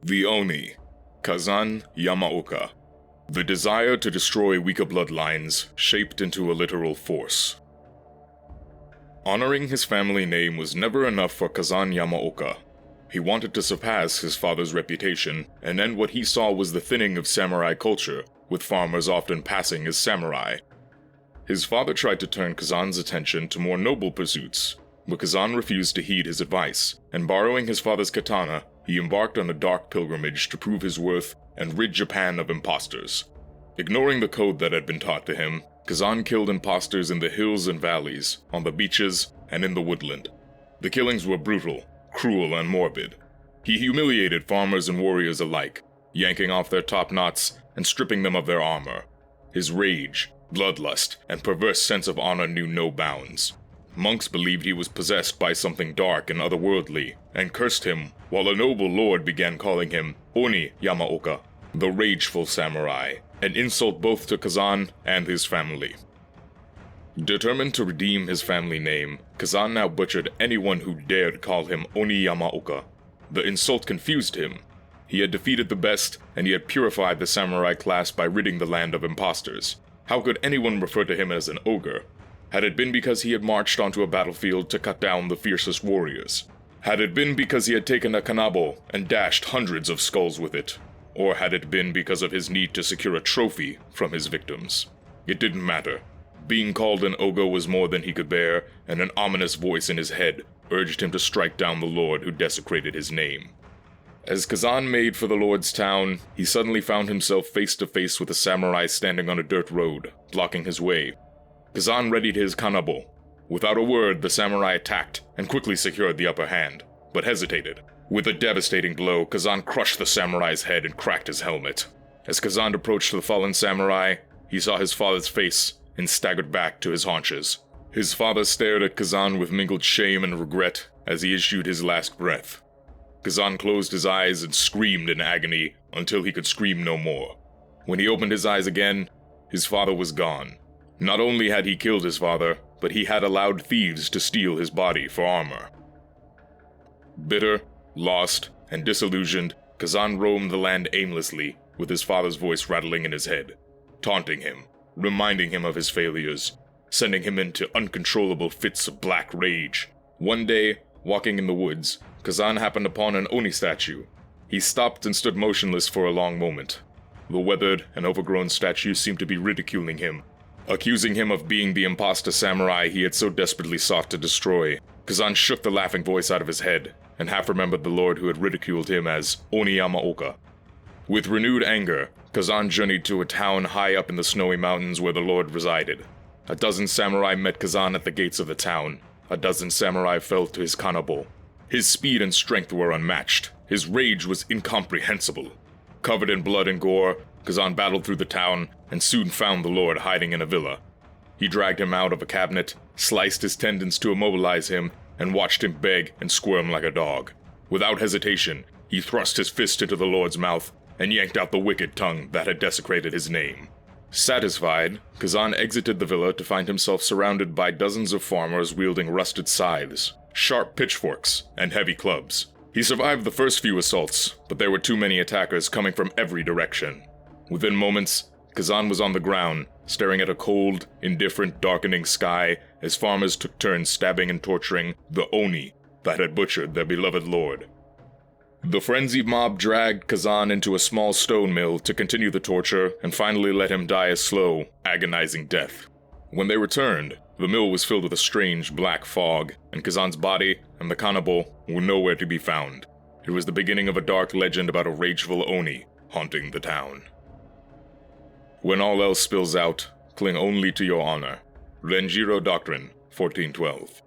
The Oni, Kazan Yamaoka. The desire to destroy weaker bloodlines shaped into a literal force. Honoring his family name was never enough for Kazan Yamaoka. He wanted to surpass his father's reputation and end what he saw was the thinning of samurai culture, with farmers often passing as samurai. His father tried to turn Kazan's attention to more noble pursuits, but Kazan refused to heed his advice, and borrowing his father's katana, he embarked on a dark pilgrimage to prove his worth and rid Japan of imposters. Ignoring the code that had been taught to him, Kazan killed imposters in the hills and valleys, on the beaches, and in the woodland. The killings were brutal, cruel, and morbid. He humiliated farmers and warriors alike, yanking off their top knots and stripping them of their armor. His rage, bloodlust, and perverse sense of honor knew no bounds. Monks believed he was possessed by something dark and otherworldly, and cursed him, while a noble lord began calling him Oni Yamaoka, the rageful samurai, an insult both to Kazan and his family. Determined to redeem his family name, Kazan now butchered anyone who dared call him Oni Yamaoka. The insult confused him. He had defeated the best, and he had purified the samurai class by ridding the land of imposters. How could anyone refer to him as an ogre? Had it been because he had marched onto a battlefield to cut down the fiercest warriors? Had it been because he had taken a kanabo and dashed hundreds of skulls with it? Or had it been because of his need to secure a trophy from his victims? It didn't matter. Being called an ogre was more than he could bear, and an ominous voice in his head urged him to strike down the lord who desecrated his name. As Kazan made for the lord's town, he suddenly found himself face to face with a samurai standing on a dirt road, blocking his way. Kazan readied his kanabo. Without a word, the samurai attacked and quickly secured the upper hand, but hesitated. With a devastating blow, Kazan crushed the samurai's head and cracked his helmet. As Kazan approached the fallen samurai, he saw his father's face and staggered back to his haunches. His father stared at Kazan with mingled shame and regret as he issued his last breath. Kazan closed his eyes and screamed in agony until he could scream no more. When he opened his eyes again, his father was gone. Not only had he killed his father, but he had allowed thieves to steal his body for armor. Bitter, lost, and disillusioned, Kazan roamed the land aimlessly, with his father's voice rattling in his head, taunting him, reminding him of his failures, sending him into uncontrollable fits of black rage. One day, walking in the woods, Kazan happened upon an Oni statue. He stopped and stood motionless for a long moment. The weathered and overgrown statue seemed to be ridiculing him, accusing him of being the imposter samurai he had so desperately sought to destroy. Kazan shook the laughing voice out of his head, and half remembered the lord who had ridiculed him as Oni Yamaoka. With renewed anger, Kazan journeyed to a town high up in the snowy mountains where the lord resided. A dozen samurai met Kazan at the gates of the town. A dozen samurai fell to his kanabo. His speed and strength were unmatched. His rage was incomprehensible. Covered in blood and gore, Kazan battled through the town and soon found the lord hiding in a villa. He dragged him out of a cabinet, sliced his tendons to immobilize him, and watched him beg and squirm like a dog. Without hesitation, he thrust his fist into the lord's mouth and yanked out the wicked tongue that had desecrated his name. Satisfied, Kazan exited the villa to find himself surrounded by dozens of farmers wielding rusted scythes, sharp pitchforks, and heavy clubs. He survived the first few assaults, but there were too many attackers coming from every direction. Within moments, Kazan was on the ground, staring at a cold, indifferent, darkening sky as farmers took turns stabbing and torturing the Oni that had butchered their beloved lord. The frenzied mob dragged Kazan into a small stone mill to continue the torture and finally let him die a slow, agonizing death. When they returned, the mill was filled with a strange black fog, and Kazan's body and the kanabo were nowhere to be found. It was the beginning of a dark legend about a rageful Oni haunting the town. When all else spills out, cling only to your honor. Renjiro Doctrine, 1412.